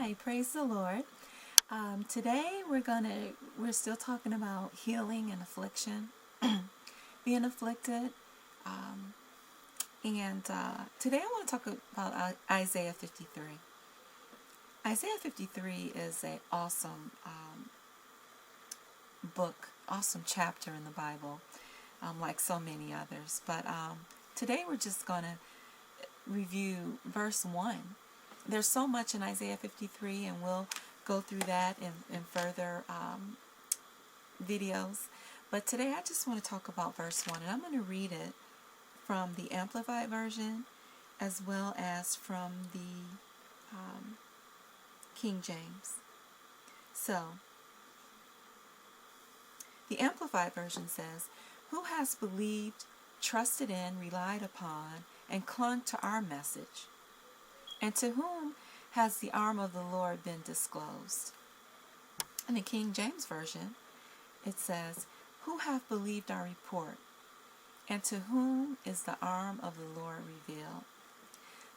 Hi, praise the Lord. Today we're still talking about healing and affliction, being afflicted. Um, and Today I want to talk about Isaiah 53. Isaiah 53 is an awesome book, awesome chapter in the Bible, like so many others. But today we're just going to review verse 1. There's so much in Isaiah 53, and we'll go through that in further videos. But today I just want to talk about verse 1, and I'm going to read it from the Amplified Version as well as from the King James. So, the Amplified Version says, "Who has believed, trusted in, relied upon, and clung to our message? And to whom has the arm of the Lord been disclosed?" In the King James Version, it says, "Who hath believed our report? And to whom is the arm of the Lord revealed?"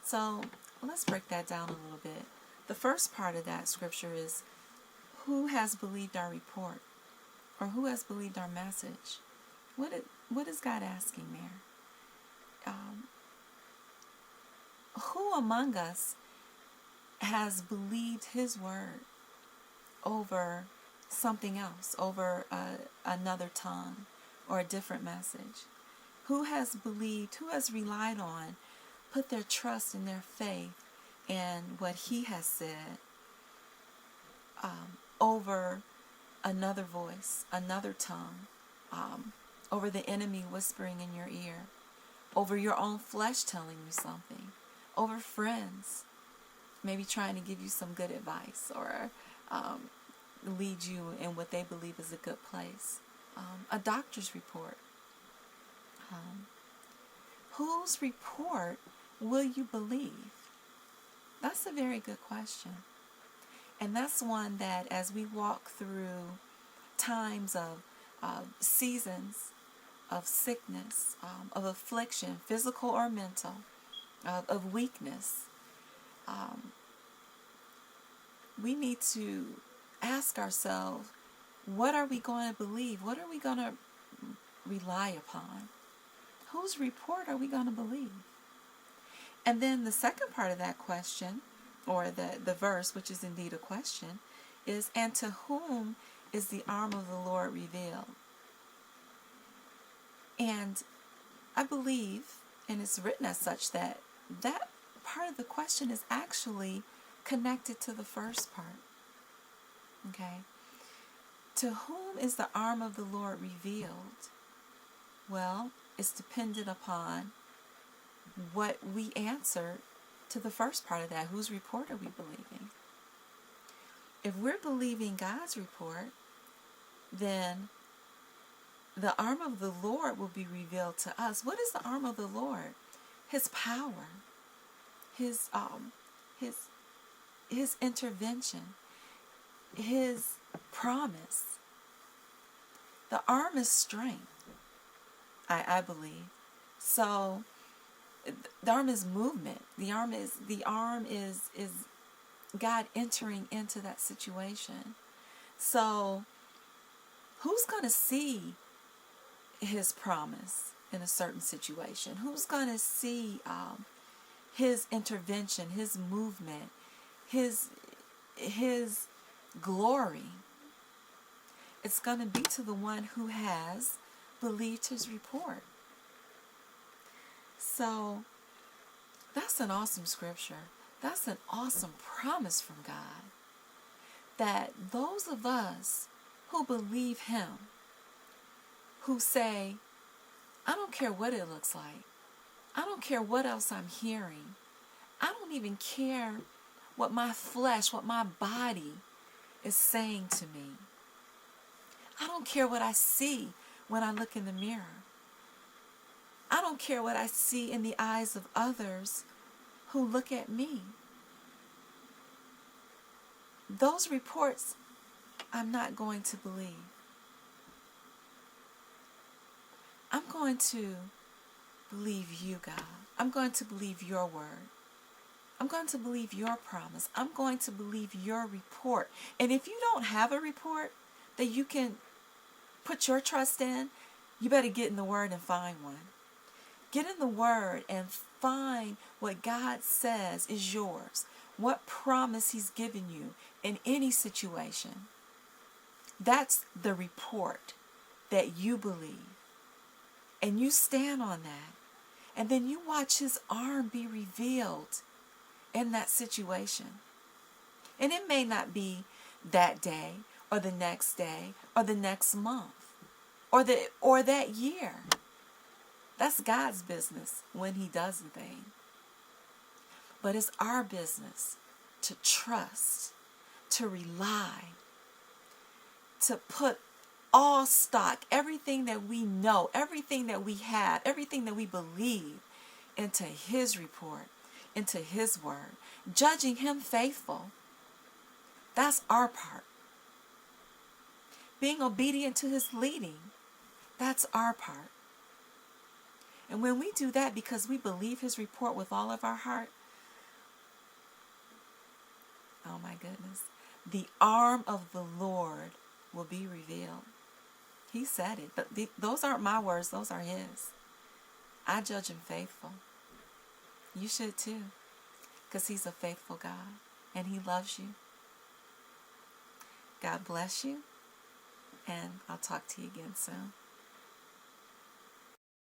So let's break that down a little bit. The first part of that scripture is, who has believed our report? Or who has believed our message? What is God asking there? Who among us has believed His word over something else, over another tongue or a different message? Who has believed, who has relied on, put their trust and their faith in what He has said over another voice, another tongue, over the enemy whispering in your ear, over your own flesh telling you something, over friends maybe trying to give you some good advice or lead you in what they believe is a good place, a doctor's report. Whose report will you believe? That's a very good question. And that's one that, as we walk through times of seasons of sickness, of affliction, physical or mental, of weakness, we need to ask ourselves, what are we going to believe? What are we going to rely upon? Whose report are we going to believe? And then the second part of that question, or the verse, which is indeed a question, is, and to whom is the arm of the Lord revealed? And I believe, and it's written as such, that part of the question is actually connected to the first part. Okay? To whom is the arm of the Lord revealed? Well, it's dependent upon what we answer to the first part of that. Whose report are we believing? If we're believing God's report, then the arm of the Lord will be revealed to us. What is the arm of the Lord? His power, His intervention, His promise. The arm is strength, I believe. So the arm is movement. The arm is God entering into that situation. So who's going to see His promise in a certain situation? Who's going to see His intervention, His movement, His glory? It's going to be to the one who has believed His report. So that's an awesome scripture. That's an awesome promise from God, that those of us who believe Him, who say, I don't care what it looks like, I don't care what else I'm hearing, I don't even care what my flesh, what my body is saying to me, I don't care what I see when I look in the mirror, I don't care what I see in the eyes of others who look at me. Those reports I'm not going to believe. I'm going to believe you, God. I'm going to believe your word. I'm going to believe your promise. I'm going to believe your report. And if you don't have a report that you can put your trust in, you better get in the Word and find one. Get in the Word and find what God says is yours, what promise He's given you in any situation. That's the report that you believe. And you stand on that. And then you watch His arm be revealed in that situation. And it may not be that day or the next day or the next month or that year. That's God's business when He does a thing. But it's our business to trust, to rely, to put all stock, everything that we know, everything that we have, everything that we believe into His report, into His word, judging Him faithful. That's our part. Being obedient to His leading, that's our part. And when we do that because we believe His report with all of our heart, oh my goodness, the arm of the Lord will be revealed. He said it. But those aren't my words, those are His. I judge Him faithful. You should too, because He's a faithful God and He loves you. God bless you, and I'll talk to you again soon.